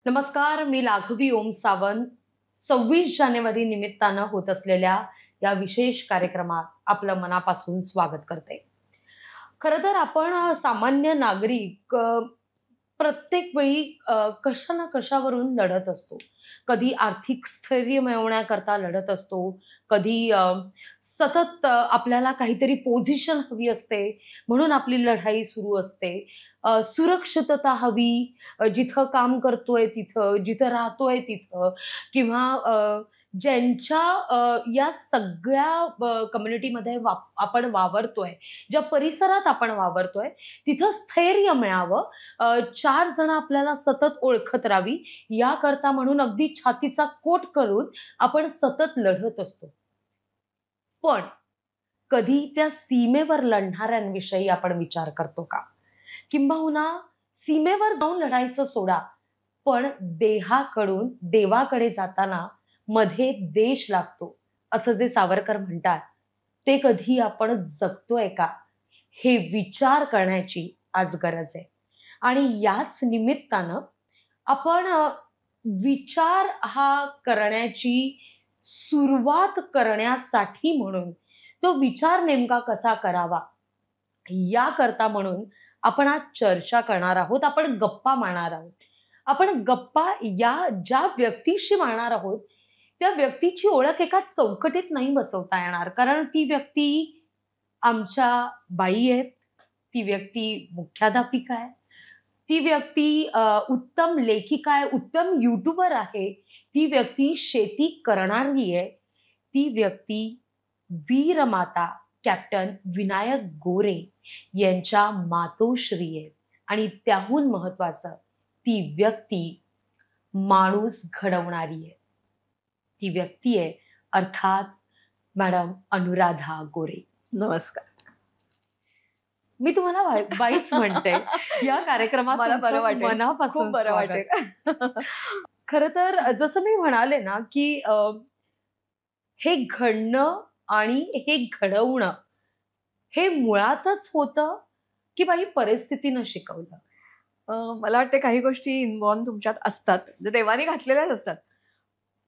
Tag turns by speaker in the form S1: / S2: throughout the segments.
S1: नमस्कार, मी लाघवी ओम सावंत. 26 जानेवारी निमित्तानं होत असलेल्या या विशेष कार्यक्रमात आपलं मनापासून स्वागत करते. खरं तर आपण सामान्य नागरिक प्रत्येक वेळी कशा ना कशावरून लढत असतो. कधी आर्थिक स्थैर्य मिळवण्याकरता लढत असतो. कधी सतत आपल्याला काहीतरी पोझिशन हवी असते, म्हणून आपली लढाई सुरू असते. सुरक्षितता हवी, जिथं काम करतोय तिथं, जिथं राहतोय तिथं किंवा ज्यांच्या या सगळ्या कम्युनिटीमध्ये आपण वावरतोय, ज्या परिसरात आपण वावरतोय, तिथं स्थैर्य मिळावं, 4 जण आपल्याला सतत ओळखत राहावी, याकरता म्हणून अगदी छातीचा कोट करून आपण सतत लढत असतो. पण कधी त्या सीमेवर लढणाऱ्यांविषयी आपण विचार करतो का? किंबहुना सीमेवर जाऊन लढायचं सोडा, पण देहाकडून देवाकडे जाताना मध्ये देश लागतो, असं जे सावरकर म्हणतात, ते कधी आपण जगतोय का? हे विचार करण्याची आज गरज आहे. आणि याच निमित्तानं आपण विचार हा करण्याची सुरुवात करण्यासाठी म्हणून तो विचार नेमका कसा करावा, याकरता म्हणून आपण आज चर्चा करणार आहोत. आपण गप्पा मारणार आहोत. आपण गप्पा या ज्या व्यक्तीशी मारणार आहोत, त्या व्यक्तीची ओळख एका चौकटीत नाही बसवता येणार. कारण ती व्यक्ती आमच्या बाई आहेत. ती व्यक्ती मुख्याध्यापिका आहे. ती व्यक्ती उत्तम लेखिका आहे, उत्तम यूट्यूबर आहे. ती व्यक्ती शेती करणारी आहे. ती व्यक्ती वीरमाता कॅप्टन विनायक गोरे यांच्या मातोश्री आहेत. आणि त्याहून महत्वाचं, ती व्यक्ती माणूस घडवणारी आहे. ती व्यक्ती आहे अर्थात मॅडम अनुराधा गोरे.
S2: नमस्कार.
S1: मी तुम्हाला बाईच म्हणते. या कार्यक्रमात
S2: मला बरं वाटेल,
S1: मनापासून
S2: खूप बरं वाटेल.
S1: खरं तर जसं मी म्हणाले ना, की हे घडणं आणि हे घडवणं हे मुळातच होतं, की बाई परिस्थितीनं शिकवलं?
S2: मला वाटते काही गोष्टी इन्व्हॉल्व तुमच्यात असतात, जे देवाने घातलेल्याच असतात.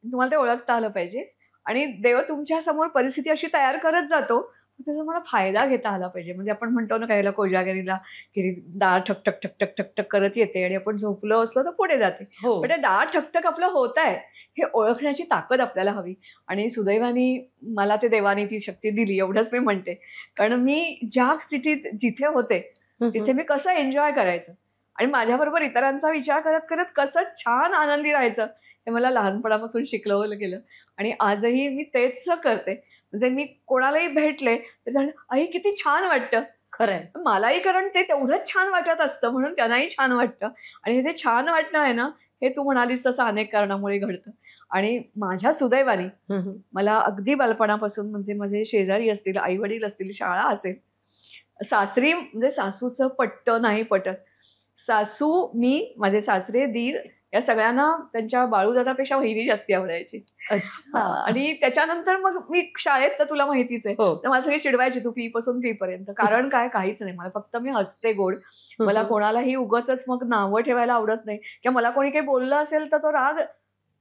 S2: तुम्हाला ते ओळखता आलं पाहिजे आणि देव तुमच्या समोर परिस्थिती अशी तयार करत जातो, त्याचा मला फायदा घेता आला पाहिजे. म्हणजे आपण म्हणतो ना, काही कोजागिरीला की डाळ ठकठक ठकठक ठकठक करत येते आणि आपण झोपलो असलो तर पुढे जाते.
S1: हो.
S2: पण ते डाळ ठकठक आपलं होत आहे हे ओळखण्याची ताकद आपल्याला हवी. आणि सुदैवाने मला ते देवाने ती शक्ती दिली, एवढंच मी म्हणते. कारण मी ज्या स्थितीत जिथे होते तिथे मी कसं एन्जॉय करायचं आणि माझ्याबरोबर इतरांचा विचार करत करत कसं छान आनंदी राहायचं, हे मला लहानपणापासून शिकवलं गेलं. आणि आजही मी तेच करते. म्हणजे मी कोणालाही भेटले तर आई किती छान वाटतं.
S1: खरंय.
S2: मलाही, कारण ते तेवढंच छान वाटत असतं म्हणून त्यांनाही छान वाटतं. आणि ते छान वाटणं आहे ना, हे तू म्हणालीस तसं अनेक कारणामुळे घडतं. आणि माझ्या सुदैवाने मला अगदी बालपणापासून, म्हणजे माझे शेजारी असतील, आई वडील असतील, शाळा असेल, सासरी म्हणजे सासूचं पटतं नाही पटत, सासू, मी, माझे सासरे, दीर, या सगळ्यांना त्यांच्या बाळूदादापेक्षा वहिनी जास्ती आवडायची.
S1: अच्छा.
S2: आणि त्याच्यानंतर मग मी शाळेत, तर तुला माहितीच आहे,
S1: हो.
S2: तर मला सगळी चिडवायची, तू पी पासून पी पर्यंत. कारण काय, काहीच नाही, मला फक्त मी हसते गोड. मला कोणालाही उगाचच मग नावं ठेवायला आवडत नाही, किंवा मला कोणी काही बोललं असेल तर तो राग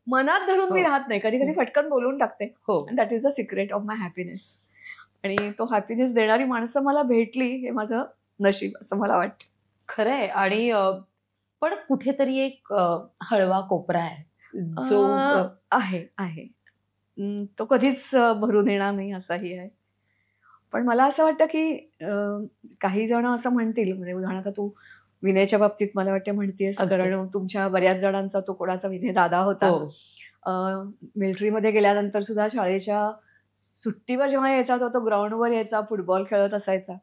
S2: मनात धरून मी राहत नाही. कधी कधी फटकन बोलून टाकते. And that is the secret of my happiness. आणि तो हॅपीनेस देणारी माणसं मला भेटली, हे माझं नशीब असं मला वाटतं.
S1: खरंय. आणि पण कुठेतरी एक हळवा कोपरा आहे जो
S2: आहे. तो कधीच भरून येणार नाही असाही आहे. पण मला असं वाटतं की काही जण असं म्हणतील, म्हणजे उदाहरणार्थ तू विनयच्या बाबतीत मला वाटतं म्हणतेस, कारण तुमच्या बऱ्याच जणांचा तो कोणाचा विनय दादा होता. मिलिटरीमध्ये गेल्यानंतर सुद्धा शाळेच्या सुट्टीवर जेव्हा यायचा तो ग्राउंडवर यायचा, फुटबॉल खेळत असायचा.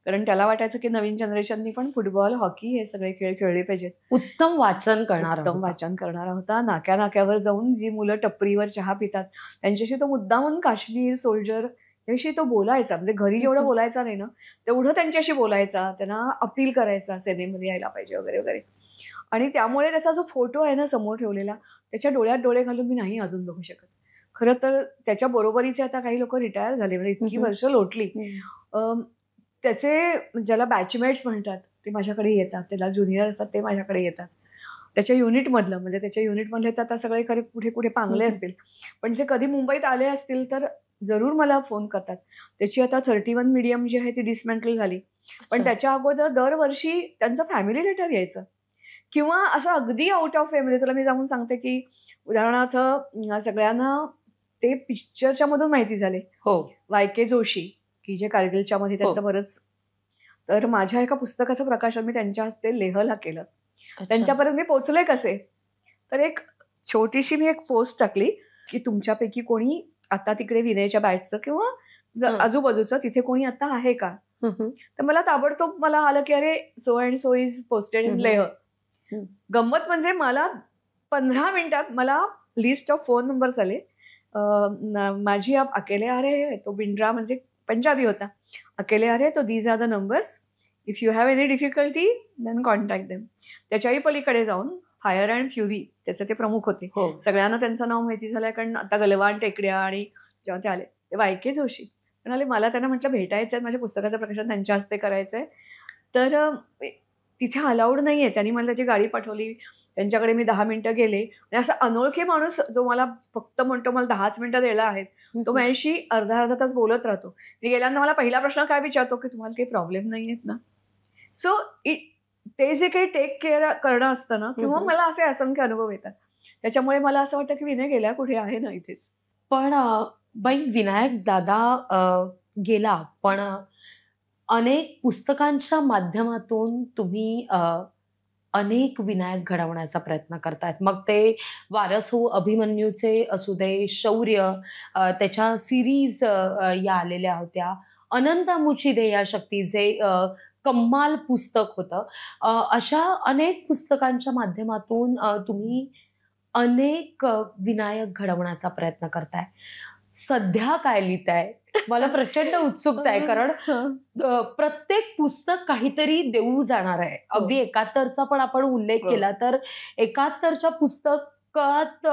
S2: कारण त्याला वाटायचं की नवीन जनरेशननी पण फुटबॉल, हॉकी हे सगळे खेळ खेळले पाहिजेत.
S1: उत्तम वाचन
S2: करणारा होता. नाक्या नाक्यावर जाऊन जी मुलं टपरीवर चहा पितात त्यांच्याशी तो मुद्दामून काश्मीर सोल्जर याविषयी तो बोलायचा. म्हणजे घरी जेवढं बोलायचा नाही ना, तेवढं त्यांच्याशी बोलायचा, त्यांना अपील करायचा सेनेमध्ये यायला पाहिजे वगैरे वगैरे. आणि त्यामुळे त्याचा जो फोटो आहे ना समोर ठेवलेला, त्याच्या डोळ्यात डोळे घालून मी नाही अजून बघू शकत. खरं तर त्याच्या बरोबरीचे आता काही लोक रिटायर झाले, म्हणजे इतकी वर्ष लोटली. त्याचे ज्याला बॅचमेट्स म्हणतात ते माझ्याकडे येतात, त्याला ज्युनियर असतात ते माझ्याकडे येतात. त्याच्या युनिटमधलं, म्हणजे त्याच्या युनिटमधले तर आता सगळे खरे कुठे कुठे पांगले असतील, पण जे कधी मुंबईत आले असतील तर जरूर मला फोन करतात. त्याची आता 31 मीडियम जी आहे ती डिसमेंटल झाली, पण
S1: अच्छा.
S2: त्याच्या अगोदर दरवर्षी त्यांचं फॅमिली लेटर यायचं. किंवा असं अगदी आउट ऑफ वे मध्ये तुला मी जाऊन सांगते, की उदाहरणार्थ सगळ्यांना ते पिक्चरच्या मधून माहिती झाले.
S1: हो.
S2: वाय.के. जोशी, की जे कारगिलच्या मध्ये
S1: हो.
S2: त्यांचं बरंच. तर माझ्या एका पुस्तकाचं प्रकाशन मी त्यांच्या हस्ते लेहला केलं.
S1: अच्छा.
S2: त्यांच्यापर्यंत मी पोहोचले कसे, तर एक छोटीशी मी एक पोस्ट टाकली, की तुमच्यापैकी कोणी आता तिकडे विनयच्या बॅचचं किंवा
S1: हं.
S2: आजूबाजूचं तिथे कोणी आता आहे का?
S1: हम्म.
S2: तर मला ताबडतोब मला आलं, की अरे so and so is posted in
S1: हम्म.
S2: लेह.
S1: हम्म.
S2: गंमत म्हणजे मला 15 मिनिटात मला लिस्ट ऑफ फोन नंबर्स आले. माझी आप अकेले आ रहे है, तो बिंड्रा म्हणजे पंजाबी होता. अकेले आ रहे तो these are the numbers, if you have any difficulty then contact them. त्याच्याही पलीकडे जाऊन फायर अँड फ्युरी त्याचे ते प्रमुख होते.
S1: हो.
S2: सगळ्यांना त्यांचं नाव माहिती झालंय, कारण आता गलवान टेकड्या आणि जेव्हा ते आले ते वाय.के. जोशी म्हणाले, मला त्यांना म्हटलं भेटायचं आहे, माझ्या पुस्तकाचं प्रकाशन त्यांच्या हस्ते करायचं आहे. तर तिथे अलाउड नाही आहे. त्यांनी मला त्याची गाडी पाठवली. त्यांच्याकडे मी 10 मिनिटं गेले आणि असा अनोळखी माणूस जो मला फक्त म्हणतो मला 10च मिनिटं द्यायला आहेत, तो माझ्याशी अर्धा तास बोलत राहतो. मी गेल्यानंतर मला पहिला प्रश्न काय विचारतो, की तुम्हाला काही प्रॉब्लेम नाही आहेत ना? सो ते जे काही टेक केअर करणं असतं ना, किंवा मला असे असंख्य अनुभव येतात. त्याच्यामुळे मला असं वाटतं, की विनय गेला कुठे आहे ना इथेच.
S1: पण बाई विनायक दादा गेला, पण अनेक पुस्तकांच्या माध्यमातून तुम्ही अनेक विनायक घडवण्याचा प्रयत्न करतायत. मग ते वारस हो अभिमन्यूचे असू दे, शौर्य, त्याच्या सिरीज या आलेल्या होत्या. अनंत मुचिदे या शक्तीचे कम्माल पुस्तक होतं. अशा अनेक पुस्तकांच्या माध्यमातून तुम्ही अनेक विनायक घडवण्याचा प्रयत्न करताय. सध्या काय लिहिताय? मला प्रचंड उत्सुकता आहे, कारण प्रत्येक पुस्तक काहीतरी देऊ जाणार आहे. अगदी 71चा पण आपण उल्लेख केला तर 71च्या पुस्तकात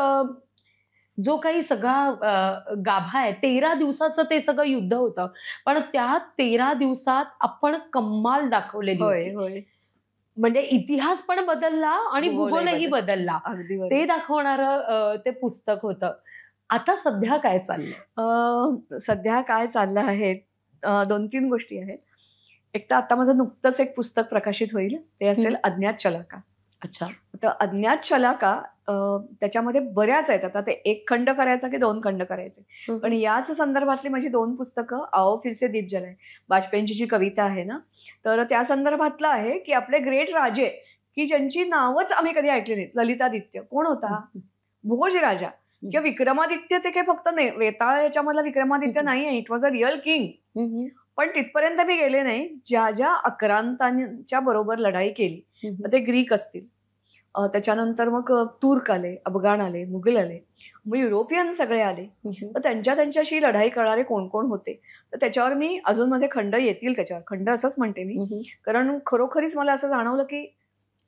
S1: जो काही सगळा गाभा आहे, 13 दिवसाचं ते सगळं युद्ध होतं, पण त्या 13 दिवसात आपण कम्माल दाखवलेली होती.
S2: होय.
S1: म्हणजे इतिहास पण बदलला आणि भूगोलही बदलला. ते दाखवणारं ते पुस्तक होतं. आता सध्या काय चाललंय?
S2: सध्या काय चाललं आहे, 2-3 गोष्टी आहेत. एक तर आता माझं नुकतंच एक पुस्तक प्रकाशित होईल, ते असेल अज्ञात शलाका.
S1: अच्छा.
S2: तर अज्ञात शलाका त्याच्यामध्ये बऱ्याच आहेत. आता ते 1 खंड करायचा की 2 खंड करायचे, पण याच संदर्भातली माझी 2 पुस्तकं, आओ फिर से दीप जलाएं, वाजपेयींची जी कविता आहे ना, तर त्या संदर्भातलं आहे, की आपले ग्रेट राजे, की ज्यांची नावच आम्ही कधी ऐकली नाहीत. ललितादित्य कोण होता? भोज राजा किंवा विक्रमादित्य. ते काही फक्त वेताळ याच्यामधला विक्रमादित्य नाही आहे, it was a real king. पण तिथपर्यंत मी गेले नाही. ज्या ज्या आक्रांतांच्या बरोबर लढाई केली, मग ते ग्रीक असतील, त्याच्यानंतर मग तुर्क आले, अफगाण आले, मुघल आले, मग युरोपियन सगळे आले, तर त्यांच्याशी लढाई करणारे कोण कोण होते. तर त्याच्यावर मी अजून माझे खंड येतील. त्याच्यावर खंड असंच म्हणते मी, कारण खरोखरीच मला असं जाणवलं, की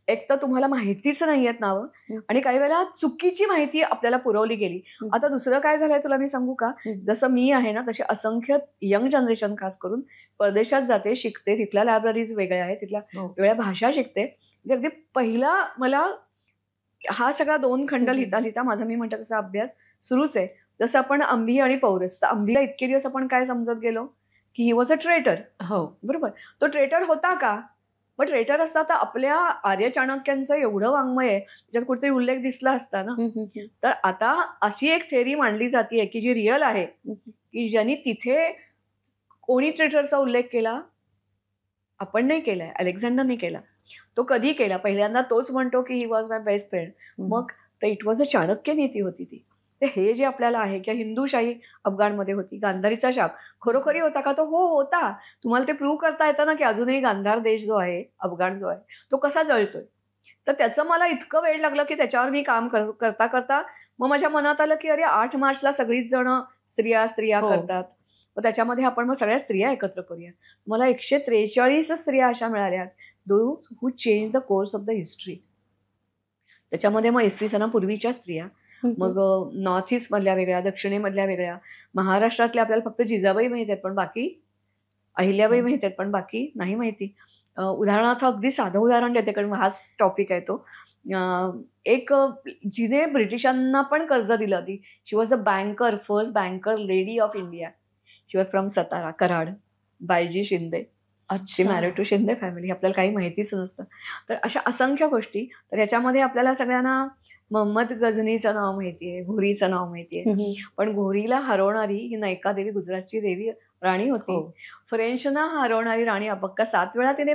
S2: एक तर तुम्हाला माहितीच नाही आहेत नावं, आणि काही वेळेला चुकीची माहिती आपल्याला पुरवली गेली. आता दुसरं काय झालंय तुला मी सांगू का? जसं मी आहे ना, तसे असंख्य यंग जनरेशन खास करून परदेशात जाते, शिकते, तिथल्या लायब्ररीज वेगळ्या आहेत, तिथल्या वेगळ्या भाषा शिकते. अगदी पहिला मला हा सगळा 2 खंड लिहिता लिहिता माझा मी म्हणतात तसा अभ्यास सुरूच आहे. जसं आपण अंबी आणि पौरस, तर अंबीला इतके दिवस आपण काय समजत गेलो, की ही वॉज अ ट्रेटर.
S1: हो,
S2: बरोबर. तो ट्रेटर होता का? मग ट्रेटर असता तर आपल्या आर्य चाणक्यांचं एवढं वाङ्मय आहे, त्याच्यात कुठेतरी उल्लेख दिसला असता ना. तर आता अशी एक थेअरी मांडली जाते, की जी रिअल आहे, की ज्यांनी तिथे कोणी ट्रेटरचा उल्लेख केला? आपण नाही केलाय, अलेक्झांडरने केला. तो कधी केला? पहिल्यांदा तोच म्हणतो, की he was my best friend. मग तर इट वॉज अ चाणक्य नीती होती ती. तर हे जे आपल्याला आहे, की हिंदूशाही अफगाणमध्ये होती, गांधारीचा शाप खरोखरी होता का? तो हो होता. तुम्हाला ते प्रूव्ह करता येतं ना, की अजूनही गांधार देश जो आहे, अफगाण जो आहे, तो कसा जळतोय. तर त्याचं मला इतकं वेळ लागलं, की त्याच्यावर मी काम करता करता मग माझ्या मनात आलं, की अरे 8 मार्चला सगळीच जण स्त्रिया करतात, मग त्याच्यामध्ये आपण मग सगळ्या स्त्रिया एकत्र करूया. मला 143 स्त्रिया अशा मिळाल्या, those who change the course of the history. त्याच्यामध्ये मग इसवी सणापूर्वीच्या स्त्रिया, मग नॉर्थ ईस्ट मधल्या वेगळ्या, दक्षिणेमधल्या वेगळ्या, महाराष्ट्रातल्या आपल्याला फक्त जिजाबाई माहिती आहेत, पण बाकी अहिल्याबाई माहिती आहेत, पण बाकी नाही माहिती. उदाहरणार्थ अगदी साधं उदाहरण देते, कारण हाच टॉपिक आहे तो. एक जिने ब्रिटिशांना पण कर्ज दिलं होती. She was a banker, first banker lady of India. She was from Satara, Karad. Baiji Shinde. She married to Shinde family. आपल्याला काही माहितीच नसतं. तर अशा असंख्य गोष्टी. तर याच्यामध्ये आपल्याला सगळ्यांना मोहम्मद गझनीचं नाव माहितीये, घोरीचं नाव माहितीये. पण घोरीला हरवणारी ही नैका देवी गुजरातची देवी राणी होती. फ्रेंचना हरवणारी राणी अबक्का 7 वेळा तिने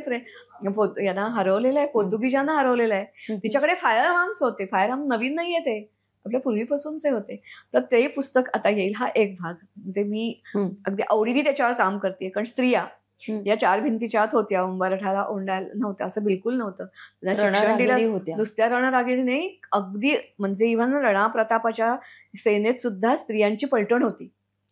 S2: यांना हरवलेलं आहे, पोर्तुगीजांना हरवलेलं आहे. तिच्याकडे फायर आर्म्स होते. फायर आर्म नवीन नाहीये, ते आपल्या पूर्वीपासूनचे होते. तर ते पुस्तक आता येईल. हा एक भाग म्हणजे मी अगदी आवडीने त्याच्यावर काम करते, कारण स्त्रिया या 4 भिंतीच्या आत होत्या, उंबरठ्याला ओंडायला नव्हत्या, असं बिलकुल नव्हतं. शिक्षण दिलं नुसत्या रणरागिणी नाही, अगदी म्हणजे इव्हन राणा प्रतापाच्या सेनेत सुद्धा स्त्रियांची पलटण होती.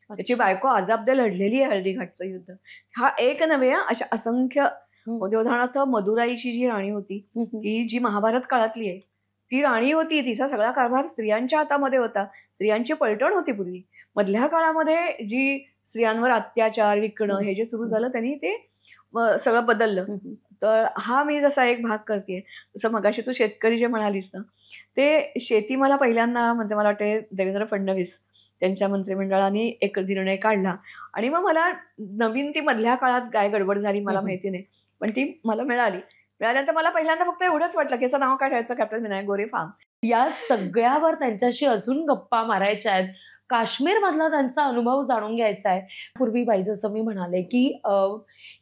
S2: त्याची बायको आजाबदे लढलेली आहे हळदीघाटचं युद्ध. हा एक नव्हे, अशा असंख्य. उदाहरणार्थ मदुराईची जी राणी होती, की जी महाभारत काळातली आहे, ती राणी होती. तिचा सगळा कारभार स्त्रियांच्या हातामध्ये होता. स्त्रियांची पलटण होती पूर्वी. मधल्या काळामध्ये जी स्त्रियांवर अत्याचार, विकणं हे जे सुरू झालं, त्यांनी ते सगळं बदललं. तर हा मी जसा एक भाग करते. जसं मगाशी तू शेतकरी जे म्हणालीस ना, ते शेती मला पहिल्यांदा म्हणजे मला वाटते देवेंद्र फडणवीस त्यांच्या मंत्रिमंडळाने एक निर्णय काढला, आणि मग मला नवीन ती मधल्या काळात काय गडबड झाली मला माहिती नाही, पण ती मला मिळाल्यानंतर मला पहिल्यांदा फक्त एवढंच वाटलं की याचं नाव काय ठेवायचं, कॅप्टन विनायक गोरे फार्म.
S1: या सगळ्यावर त्यांच्याशी अजून गप्पा मारायच्या आहेत. काश्मीर मधला त्यांचा अनुभव जाणून घ्यायचा आहे. पूर्वी बाई जसं मी म्हणाले की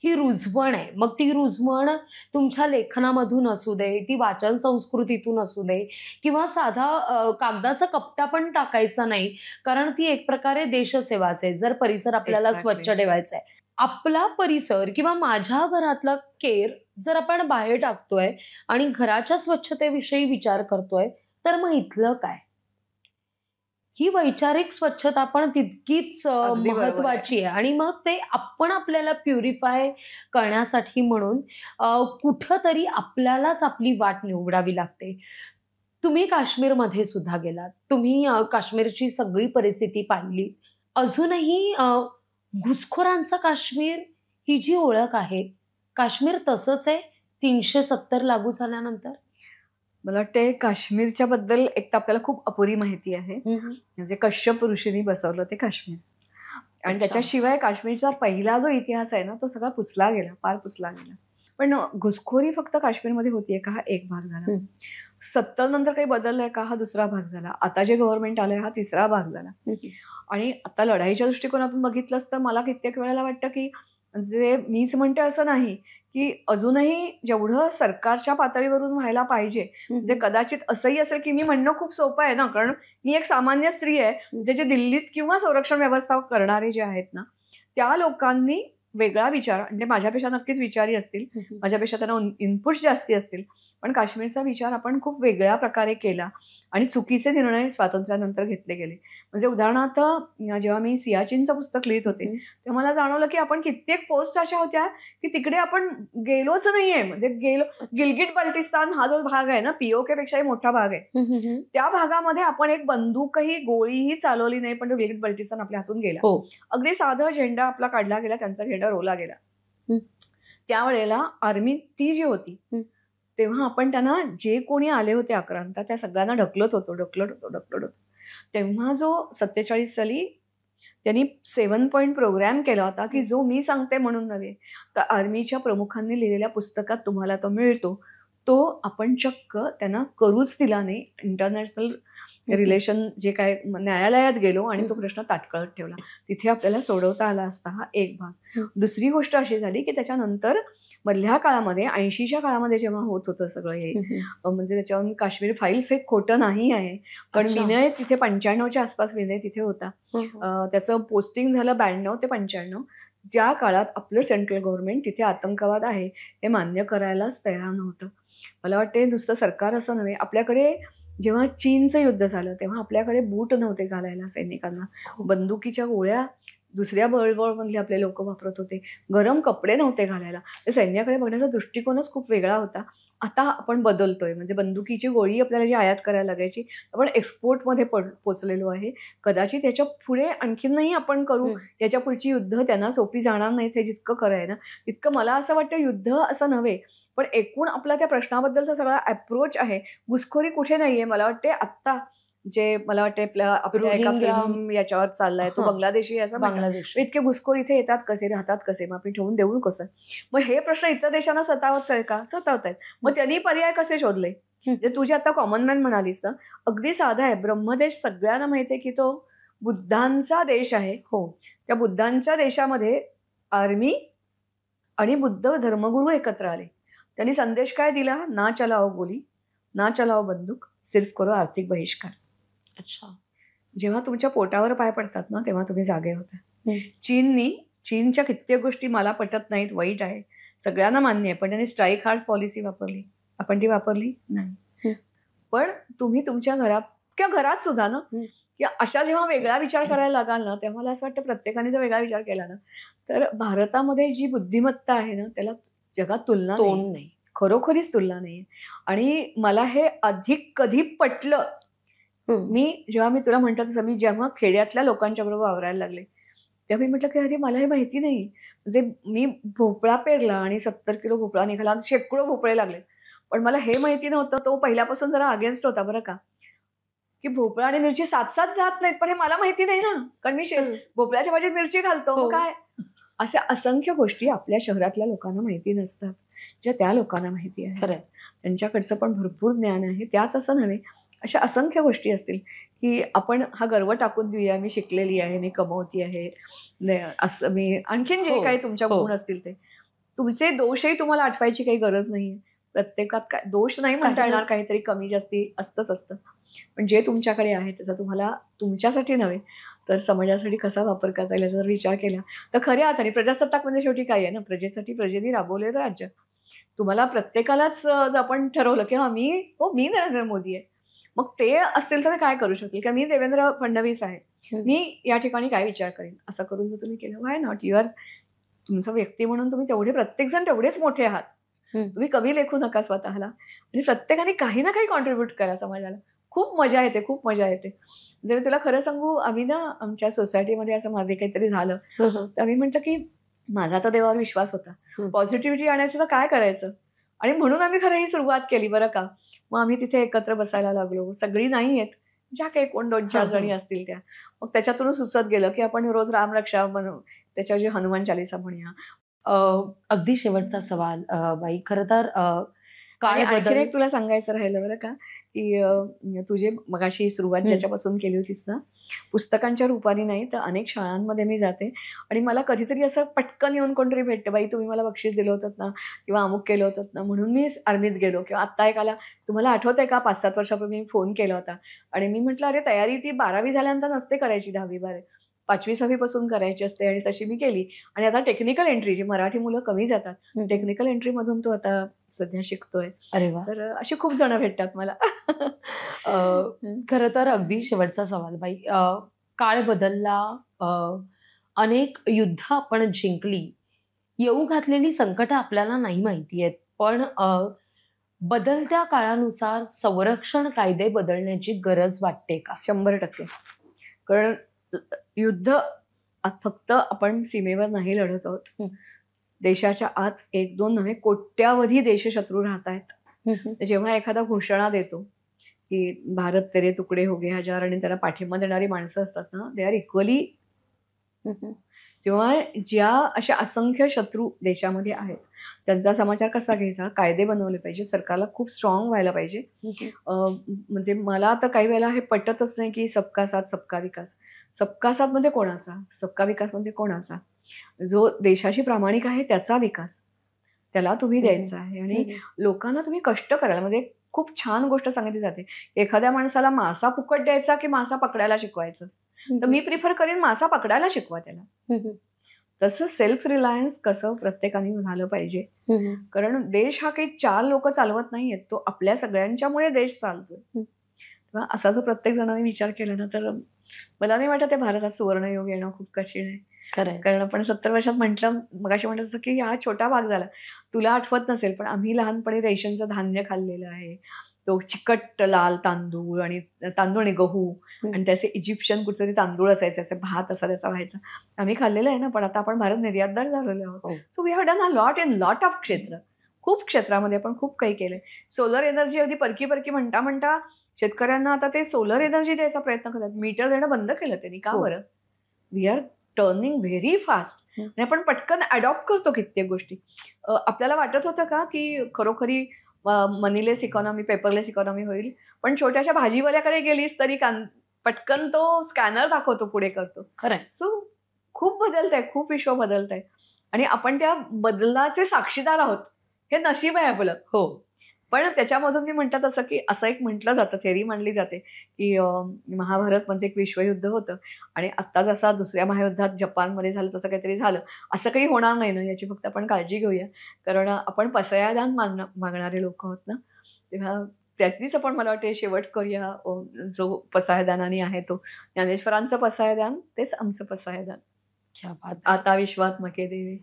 S1: ही रुजवण आहे. मग ती रुजवण तुमच्या लेखनामधून असू दे, ती वाचन संस्कृतीतून असू दे, किंवा साधा कागदाचा कप्टा पण टाकायचा नाही, कारण ती एक प्रकारे देशसेवाच आहे. जर परिसर आपल्याला स्वच्छ ठेवायचा आहे, आपला परिसर किंवा माझ्या घरातला केर जर आपण बाहेर टाकतोय आणि घराच्या स्वच्छतेविषयी विचार करतोय, तर मग इथलं काय? ही वैचारिक स्वच्छता पण तितकीच महत्वाची आहे. आणि मग ते आपण आपल्याला प्युरिफाय करण्यासाठी म्हणून कुठंतरी आपल्यालाच आपली वाट निवडावी लागते. तुम्ही काश्मीरमध्ये सुद्धा गेलात, तुम्ही काश्मीरची सगळी परिस्थिती पाहिली. अजूनही घुसखोरांचा काश्मीर ही जी ओळख आहे, काश्मीर तसंच आहे 370 लागू झाल्यानंतर?
S2: मला वाटते काश्मीरच्या बद्दल एक तर आपल्याला खूप अपुरी माहिती आहे. म्हणजे कश्यप ऋषींनी बसवलं ते काश्मीर, आणि त्याच्याशिवाय काश्मीरचा पहिला जो इतिहास आहे ना, तो सगळा पुसला गेला, पार पुसला गेला. पण घुसखोरी फक्त काश्मीरमध्ये होतीये का? हा एक भाग झाला. 70 नंतर काही बदललंय का? हा दुसरा भाग झाला. आता जे गव्हर्नमेंट आलंय हा तिसरा भाग झाला. आणि आता लढाईच्या दृष्टिकोनातून बघितलंच तर मला कित्येक वेळेला वाटतं की जे मीच म्हणते असं नाही, की अजूनही जेवढं सरकारच्या पातळीवरून व्हायला पाहिजे, म्हणजे कदाचित असंही असेल की मी म्हणणं खूप सोपं आहे ना, कारण मी एक सामान्य स्त्री आहे. म्हणजे जे दिल्लीत किंवा संरक्षण व्यवस्था करणारे जे आहेत ना, त्या लोकांनी वेगळा विचार, म्हणजे माझ्यापेक्षा नक्कीच विचारी असतील, माझ्यापेक्षा त्यांना इनपुट्स जास्ती असतील, पण काश्मीरचा विचार आपण खूप वेगळ्या प्रकारे केला आणि चुकीचे निर्णय स्वातंत्र्यानंतर घेतले गेले. म्हणजे उदाहरणार्थ जेव्हा मी सियाचीनचं पुस्तक लिहित होते, तेव्हा मला जाणवलं की आपण कित्येक पोस्ट अशा होत्या की तिकडे आपण गेलोच नाहीये. म्हणजे गिलगिट बाल्टिस्तान हा जो भाग आहे ना, पीओके पेक्षाही मोठा भाग आहे, त्या भागामध्ये आपण एक बंदूकही गोळीही चालवली नाही, पण तो गिलगिट बाल्टिस्तान आपल्या हातून गेला. अगदी साधा झेंडा आपला काढला गेला, त्यांचा झेंडा रोवला गेला. त्यावेळेला आर्मी ती जी होती, तेव्हा आपण त्यांना जे कोणी आले होते आक्रांता, त्या सगळ्यांना ढकलत होतो. तेव्हा जो 47 साली त्यांनी 7 पॉइंट प्रोग्राम केला होता, की जो मी सांगते म्हणून नव्हे, तर आर्मीच्या प्रमुखांनी लिहिलेल्या पुस्तकात तुम्हाला तो मिळतो. तो आपण चक्क त्यांना करूच दिला नाही. इंटरनॅशनल रिलेशन जे काय न्यायालयात गेलो आणि तो प्रश्न ताटकळत ठेवला. तिथे आपल्याला सोडवता आला असता. हा एक भाग. दुसरी गोष्ट अशी झाली की त्याच्यानंतर मधल्या काळामध्ये 80च्या काळामध्ये जेव्हा होत होतं सगळं हे, म्हणजे त्याच्यावरून काश्मीर फाईल्स हे खोटं नाही आहे, पण विनय तिथे 95च्या आसपास विनय तिथे होता. त्याचं पोस्टिंग झालं 92 ते 95. ज्या काळात आपलं सेंट्रल गव्हर्नमेंट तिथे आतंकवाद आहे हे मान्य करायलाच तयार नव्हतं. मला वाटते नुसतं सरकार असं नव्हे, आपल्याकडे जेव्हा चीनचं युद्ध झालं तेव्हा आपल्याकडे बूट नव्हते घालायला सैनिकांना, बंदुकीच्या गोळ्या दुसऱ्या वर्ल्ड वॉर मधले आपले लोक वापरत होते, गरम कपडे नव्हते घालायला. ते सैन्याकडे बघण्याचा दृष्टिकोनच खूप वेगळा होता. आता आपण बदलतोय. म्हणजे बंदुकीची गोळी आपल्याला जी आयात करायला लागायची, आपण एक्सपोर्टमध्ये पोचलेलो आहे. कदाचित त्याच्या पुढे आणखीनही आपण करू. याच्या पुढची युद्ध त्यांना सोपी जाणार नाहीत, हे जितकं खरं आहे ना, तितकं मला असं वाटतं युद्ध असं नव्हे, पण एकूण आपला त्या प्रश्नाबद्दलचा सगळा अप्रोच आहे. घुसखोरी कुठे नाहीये. मला वाटते आत्ता जे मला वाटते आपल्या एका
S1: रोहिंग्या
S2: फिल्म याच्यावर चाललाय, तो
S1: हां,
S2: बांगलादेशी असं म्हणतात.
S1: बांगलादेश.
S2: इतके घुसखोर इथे येतात कसे, राहतात कसे, मग आपण ठेवून देऊ कसं? मग हे प्रश्न इतर देशांना सतावत आहे का? सतावत आहेत. मग त्यांनी पर्याय कसे शोधले? म्हणजे तू जे आता कॉमन मॅन म्हणालीस ना, अगदी साधा आहे. ब्रह्मदेश सगळ्यांना माहिती आहे की तो बुद्धांचा देश आहे.
S1: हो.
S2: त्या बुद्धांच्या देशामध्ये आर्मी आणि बुद्ध धर्मगुरू एकत्र आले. त्यांनी संदेश काय दिला? ना चलाओ गोली, ना चलाओ बंदूक, सिर्फ करो आर्थिक बहिष्कार.
S1: अच्छा.
S2: जेव्हा तुमच्या पोटावर पाय पडतात ना, तेव्हा तुम्ही जागे होता. चीनच्या कित्येक गोष्टी मला पटत नाहीत, वाईट आहे, सगळ्यांना मान्य आहे, पण त्यांनी स्ट्राईक हार्ड पॉलिसी वापरली. आपण ती वापरली नाही. पण तुम्ही तुमच्या घरात किंवा घरात सुद्धा ना, की अशा जेव्हा वेगळा विचार करायला लागाल ना, तेव्हा मला असं वाटतं प्रत्येकाने जर वेगळा विचार केला ना, तर भारतामध्ये जी बुद्धिमत्ता आहे ना, त्याला जगात तुलना नाही, खरोखरीच तुलना नाही. आणि मला हे अधिक कधी पटलं जेव्हा मी तुला म्हणतात तसं, मी जेव्हा खेड्यातल्या लोकांच्या बरोबर वावरायला लागले, तेव्हा मी म्हटलं की अरे मला हे माहिती नाही. म्हणजे मी भोपळा पेरला आणि 70 किलो भोपळा निघाला, शेकडो भोपळे लागले, पण मला हे माहिती नव्हतं. तो पहिल्यापासून जरा अगेन्स्ट होता बरं का, की भोपळा आणि मिरची साथ जात नाहीत. पण हे मला माहिती नाही ना, कारण मी भोपळ्याच्या भाजीत मिरची घालतो. काय अशा असंख्य गोष्टी आपल्या शहरातल्या लोकांना माहिती नसतात, ज्या त्या लोकांना माहिती आहे. त्यांच्याकडचं पण भरपूर ज्ञान आहे. त्याच असं नव्हे, अशा असंख्य गोष्टी असतील की आपण हा गर्व टाकून देऊया, मी शिकलेली आहे, मी कमवती आहे, असं मी आणखीन जे काही तुमच्या गुण असतील ते. तुमचे दोषही तुम्हाला आठवायची काही गरज नाहीये. प्रत्येकात काय दोष नाही म्हणता येणार, काहीतरी कमी जास्ती असतंच असतं. पण जे तुमच्याकडे आहे त्याचा तुम्हाला तुमच्यासाठी नव्हे तर समाजासाठी कसा वापर करता येईल याचा जर विचार केला तर खऱ्या अर्थाने प्रजासत्ताक म्हणजे शेवटी काय आहे ना, प्रजेसाठी प्रजेने राबवलेलं राज्य. तुम्हाला प्रत्येकालाच जर आपण ठरवलं की मी नरेंद्र मोदी आहे, मग ते असतील तर काय करू शकेल, की मी देवेंद्र फडणवीस आहे, मी या ठिकाणी काय विचार करेन, असं करून जर तुम्ही केलं, व्हाय नॉट? यू आर तुमचा व्यक्ती म्हणून तुम्ही तेवढे प्रत्येकजण तेवढेच मोठे आहात. तुम्ही कमी लेखू नका स्वतःला, आणि प्रत्येकाने काही ना काही कॉन्ट्रीब्युट करा समाजाला. खूप मजा येते, खूप मजा येते. म्हणजे मी तुला खरं सांगू, आम्ही ना आमच्या सोसायटीमध्ये असं माझे काहीतरी झालं तर आम्ही म्हटलं की माझा तर देवावर विश्वास होता, पॉझिटिव्हिटी आणायचं तर काय करायचं, आणि म्हणून आम्ही खरं ही सुरुवात केली बरं का. मग आम्ही तिथे एकत्र बसायला लागलो. सगळी नाही आहेत, ज्या काही 2-4 जणी असतील त्या. मग त्याच्यातून सुचत गेलं की आपण रोज रामरक्षा म्हणू, त्याच्याऐवजी हनुमान चालीसा म्हणूया.
S1: अगदी शेवटचा सवाल बाई, खरं तर
S2: आणखीन एक तुला सांगायचं राहिलं बरं का, की तुझे मगाशी सुरुवात ज्याच्यापासून केली होतीस ना, पुस्तकांच्या रूपाने नाही तर अनेक शाळांमध्ये मी जाते आणि मला कधीतरी असं पटकन येऊन कोणतरी भेटतं, बाई तुम्ही मला बक्षीस दिलं होतं ना, किंवा अमुक केलं होतं ना, म्हणून मी आर्मीत गेलो. किंवा आत्ता एक आला, तुम्हाला आठवत आहे का 5-7 वर्षापूर्वी मी फोन केला होता आणि मी म्हटलं अरे तयारी ती 12वी झाल्यानंतर नसते करायची, 10वी-12वी 5वी-6वी पासून करायची असते, आणि तशी मी केली. आणि आता टेक्निकल एंट्री, जी मराठी मुलं कमी जातात, टेक्निकल एंट्री मधून तो आता सध्या शिकतोय.
S1: अरे वा.
S2: तर अशी खूप जण भेटतात मला.
S1: खरं तर अगदी शेवटचा सवाल बाई, काळ बदलला, अनेक युद्ध आपण जिंकली, येऊ घातलेली संकट आपल्याला नाही माहिती आहेत, पण बदलत्या काळानुसार संरक्षण कायदे बदलण्याची गरज वाटते का?
S2: 100%. कारण युद्ध फक्त आपण सीमेवर नाही लढत आहोत. देशाच्या आत 1-2 नव्हे, कोट्यावधी देशशत्रू राहत आहेत. जेव्हा एखादा घोषणा देतो की भारत तेरे तुकडे हो गए हजार, आणि त्याला पाठिंबा देणारी माणसं असतात ना, दे आर इक्वली. तेव्हा ज्या अशा असंख्य शत्रू देशामध्ये आहेत त्यांचा समाचार कसा घ्यायचा, कायदे बनवले पाहिजे, सरकारला खूप स्ट्रॉंग व्हायला पाहिजे. म्हणजे मला आता काही वेळेला हे पटतच नाही की सबका साथ सबका विकास. सबका साथ म्हणजे कोणाचा, सबका विकास म्हणजे कोणाचा? जो देशाशी प्रामाणिक आहे त्याचा विकास, त्याला तुम्ही द्यायचा आहे. आणि लोकांना तुम्ही कष्ट करायला, म्हणजे खूप छान गोष्ट सांगितली जाते, एखाद्या माणसाला मासा फुकट द्यायचा की मासा पकडायला शिकवायचं, तर मी प्रिफर करेन मासा पकडायला शिकवा त्याला. तसं सेल्फ रिलायन्स कसं प्रत्येकाने झालं पाहिजे. कारण देश हा काही 4 लोक चालवत नाहीयेत, तो आपल्या सगळ्यांच्यामुळे देश चालतोय. किंवा असा जर प्रत्येक जणांनी विचार केला ना, तर मला नाही वाटत ते भारतात सुवर्णयुग येणं खूप कठीण आहे.
S1: खरंय.
S2: कारण आपण 70 वर्षात म्हटलं, मगाशी म्हटलं तसं, की हा छोटा भाग झाला. तुला आठवत नसेल, पण आम्ही लहानपणी रेशनचं धान्य खाल्लेलं आहे. तो चिकट लाल तांदूळ आणि गहू आणि त्याचे इजिप्शियन कुठचे तांदूळ असायचे, असे भात असा त्याचा व्हायचा. आम्ही खाल्लेलं आहे ना, पण आता आपण भारत निर्यातदार झालेलो आहोत.
S1: हो.
S2: So we have done a lot in lot of क्षेत्र. खूप क्षेत्रामध्ये आपण खूप काही केलंय. सोलर एनर्जी अगदी परकी म्हणता शेतकऱ्यांना आता ते सोलर एनर्जी द्यायचा प्रयत्न करतात. मीटर देणं बंद केलं त्यांनी. का
S1: हो.
S2: बरं? We are turning very fast. आणि आपण पटकन अडॉप्ट करतो कित्येक गोष्टी. आपल्याला वाटत होतं का, की खरोखरी मनीलेस इकॉनॉमी, पेपरलेस इकॉनॉमी होईल. पण छोट्याशा भाजीवाल्याकडे गेलीस तरी पटकन तो स्कॅनर दाखवतो, पुढे करतो.
S1: खरंय.
S2: सो खूप बदलतंय, खूप विश्व बदलतंय आणि आपण त्या बदलाचे साक्षीदार आहोत. हे नशीब आहे आपलं.
S1: हो.
S2: पण त्याच्यामधून मी म्हणतात तसं, की असं एक म्हटलं जातं, थेअरी मांडली जाते, की महाभारत म्हणजे एक विश्वयुद्ध होतं आणि आत्ता जसा दुसऱ्या महायुद्धात जपानमध्ये झालं तसं काहीतरी झालं. असं काही होणार नाही ना, याची फक्त आपण काळजी घेऊया. कारण आपण पसयादान मागणारे लोक आहोत ना, तेव्हा त्यातलीच आपण मला वाटते शेवट करूया. जो पसायदानाने आहे तो ज्ञानेश्वरांचं पसायदान, तेच आमचं पसायदान.
S1: क्या बात.
S2: आता विश्वात मके देवे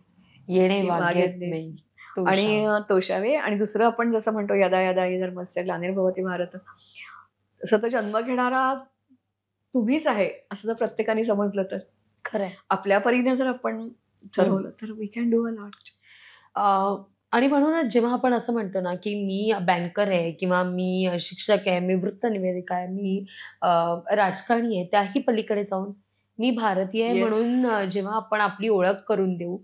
S1: येणे
S2: वागेत
S1: वागेत
S2: नाही.
S1: नाही
S2: आणि तोषावे. आणि दुसरं आपण जसं म्हणतो, यदा यदा हि धर्मस्य ग्लानिर्भवति भारत, तसं तो जन्म घेणारा तुम्हीच आहे असं जर प्रत्येकाने समजलं, तर
S1: खरंय.
S2: आपल्या परीने जर आपण ठरवलं, तर we can do a lot.
S1: आणि म्हणूनच जेव्हा आपण असं म्हणतो ना, की मी बँकर आहे किंवा मी शिक्षक आहे, मी वृत्तनिवेदिका आहे, मी राजकारणी आहे, त्याही पलीकडे जाऊन मी भारतीय आहे
S2: Yes.
S1: म्हणून जेव्हा आपण आपली ओळख करून देऊ,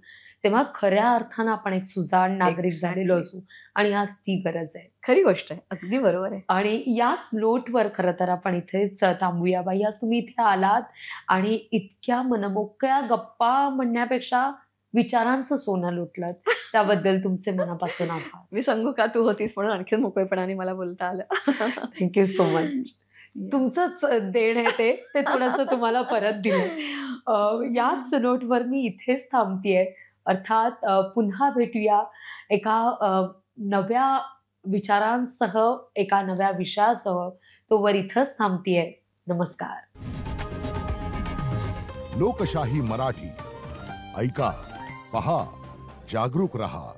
S1: तेव्हा खऱ्या अर्थानं आपण एक सुजाण नागरिक
S2: Exactly.
S1: झालेलो असू. आणि आज ती गरज आहे.
S2: खरी गोष्ट आहे, अगदी बरोबर आहे.
S1: आणि याच नोटवर खरं तर आपण इथेच थांबूया. बाई, आज तुम्ही इथे आलात आणि इतक्या मनमोकळ्या गप्पा म्हणण्यापेक्षा विचारांचं सोनं लुटलं. त्याबद्दल तुमचे मनापासून आभार.
S2: मी सांगू का, तू होतीस म्हणून आणखीन मोकळेपणाने मला बोलता आलं.
S1: Thank you so much. तुमचंच देण आहे ते थोडंसं तुम्हाला परत दिलं. याच नोटवर मी इथेच थांबतेय. अर्थात पुन्हा भेटूया एका नव्या विचारांसह, एका नव्या विषयासह. तोवर इथंच थांबतेय. नमस्कार.
S3: लोकशाही मराठी ऐका, पहा, जागरूक रहा.